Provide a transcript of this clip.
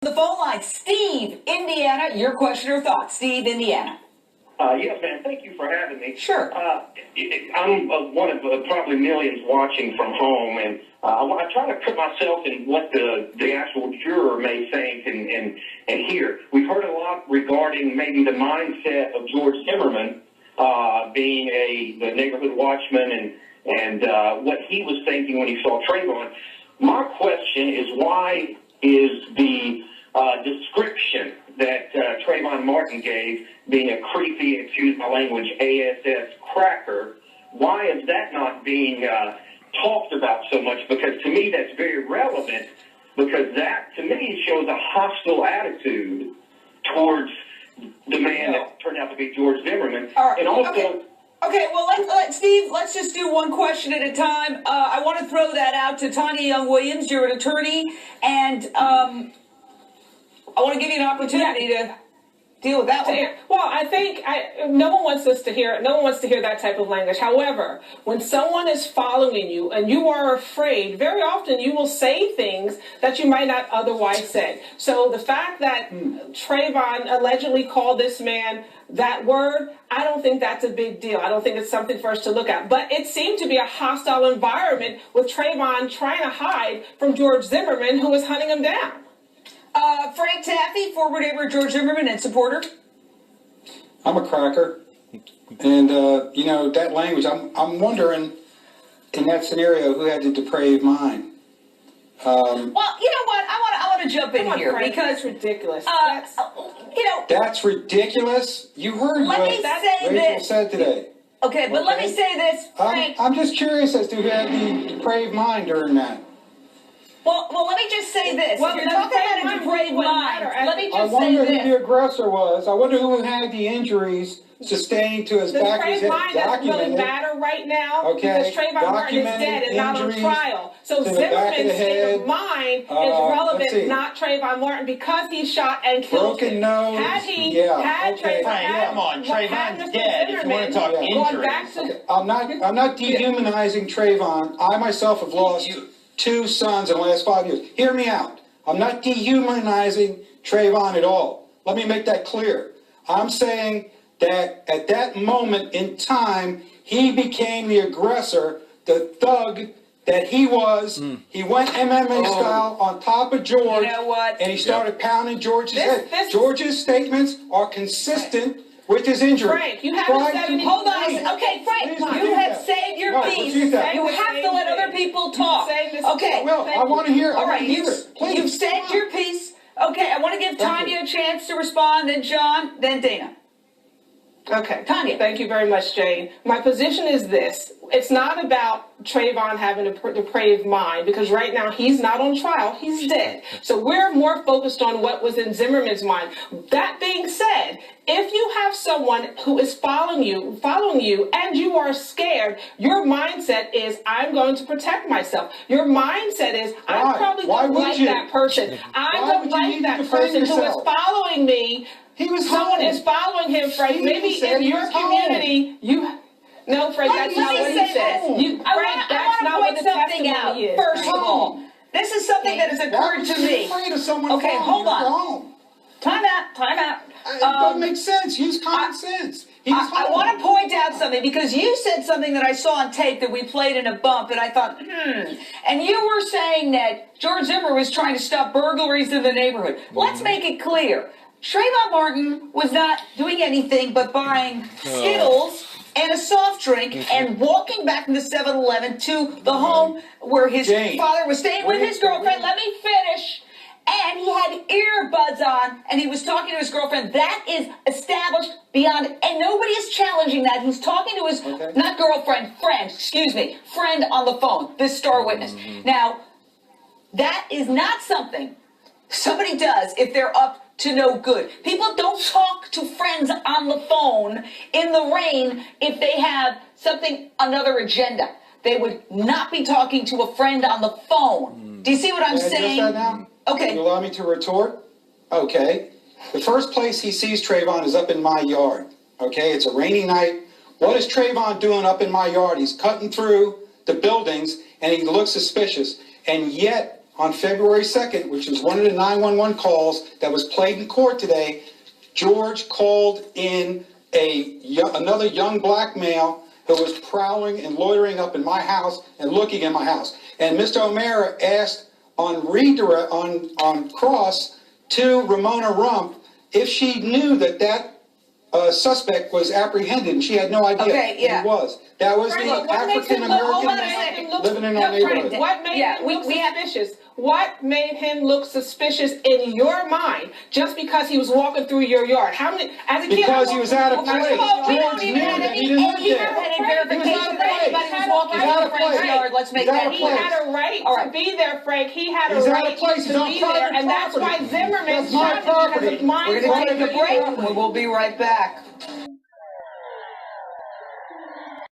The phone line, Steve, Indiana. Your question or thought, Steve, Indiana. Yes, ma'am. Thank you for having me. Sure. I'm one of probably millions watching from home, and I try to put myself in what the actual juror may think and hear. We've heard a lot regarding maybe the mindset of George Zimmerman being the neighborhood watchman and what he was thinking when he saw Trayvon. My question is, why is the description that Trayvon Martin gave, being a creepy, excuse my language, ASS cracker, why is that not being talked about so much? Because to me that's very relevant, because that to me shows a hostile attitude towards the man that turned out to be George Zimmerman. All right. And also, Okay, well, Steve, let's just do one question at a time. I want to throw that out to Tanya Young-Williams. You're an attorney, and I want to give you an opportunity to deal with that one. Well, I think no one wants us to hear. No one wants to hear that type of language. However, when someone is following you and you are afraid, very often you will say things that you might not otherwise say. So the fact that Trayvon allegedly called this man that word, I don't think that's a big deal. I don't think it's something for us to look at. But it seemed to be a hostile environment with Trayvon trying to hide from George Zimmerman, who was hunting him down. Frank Taaffe, former neighbor of George Zimmerman and supporter. I'm a cracker, and you know that language. I'm wondering, in that scenario, who had the depraved mind? Well, you know what? I want to jump in here Frank, because that's ridiculous. That's ridiculous. You heard what Rachel said today. Okay, but let me say this, Frank. I'm just curious as to who had the depraved mind during that. Well, let me just say this. Well, if you're talking about a depraved mind, let me I just say wonder who this. the aggressor was. I wonder who had the injuries sustained to his back of his head. The depraved mind doesn't really matter right now because Trayvon Martin is dead and not on trial. So Zimmerman's state of mind is relevant, not Trayvon Martin, because he shot and killed him. Broken nose. Come on, Trayvon's dead. If you want to talk injuries. I'm not dehumanizing Trayvon. I myself have lost 2 sons in the last 5 years. Hear me out. I'm not dehumanizing Trayvon at all. Let me make that clear. I'm saying that at that moment in time, he became the aggressor, the thug that he was. He went MMA style on top of George. You know what? And he started pounding George's head. George's statements are consistent with his injury. Frank, you haven't said anything. Hold on. Okay, Frank, you have saved your piece. You have to let other people talk. Okay. Well, I want to hear it. All right, you've saved your piece. Okay, I want to give Tanya a chance to respond, then John, then Dana. Okay. Tanya. Thank you very much, Jane. My position is this. It's not about Trayvon having a depraved mind, because right now he's not on trial. He's dead. So we're more focused on what was in Zimmerman's mind. That being said, if you have someone who is following you, and you are scared, your mindset is, I'm going to protect myself. Your mindset is, I probably don't like that person. I don't like that person who is following me. Someone is following him, Frank. Maybe in your community, No, Frank, that's not what he says. Frank, that's not what the testimony is. First of all, this is something that has occurred to me. Okay, hold on. Time out. It doesn't make sense. Use common sense. I want to point out something, because you said something that I saw on tape that we played in a bump, and I thought, And you were saying that George Zimmer was trying to stop burglaries in the neighborhood. Let's make it clear. Trayvon Martin was not doing anything but buying Skittles and a soft drink and walking back from the 7-Eleven to the home where his father was staying with his girlfriend. Let me finish. And he had earbuds on, and he was talking to his girlfriend. That is established beyond, and nobody is challenging that. He's talking to his, not girlfriend, friend on the phone, this star witness. Now, that is not something somebody does if they're up to no good. People don't talk to friends on the phone in the rain if they have another agenda. They would not be talking to a friend on the phone. Do you see what I'm saying? Can I address that now? Okay. Can you allow me to retort? Okay. The first place he sees Trayvon is up in my yard. Okay. It's a rainy night. What is Trayvon doing up in my yard? He's cutting through the buildings and he looked suspicious. And yet, on February 2nd, which was one of the 911 calls that was played in court today, George called in another young black male who was prowling and loitering up in my house and looking in my house. And Mr. O'Mara asked on redirect on cross to Ramona Rump if she knew that suspect was apprehended, and she had no idea who he was. That was the African American living in our neighborhood. What made him look suspicious? What made him look suspicious in your mind just because he was walking through your yard? How many, as a kid? Because he was out of place. George knew that he didn't live there. He had a right to be there, Frank. He had a right to be there, and that's why Zimmerman shot him because of mind. We're going to take a break. We'll be right back.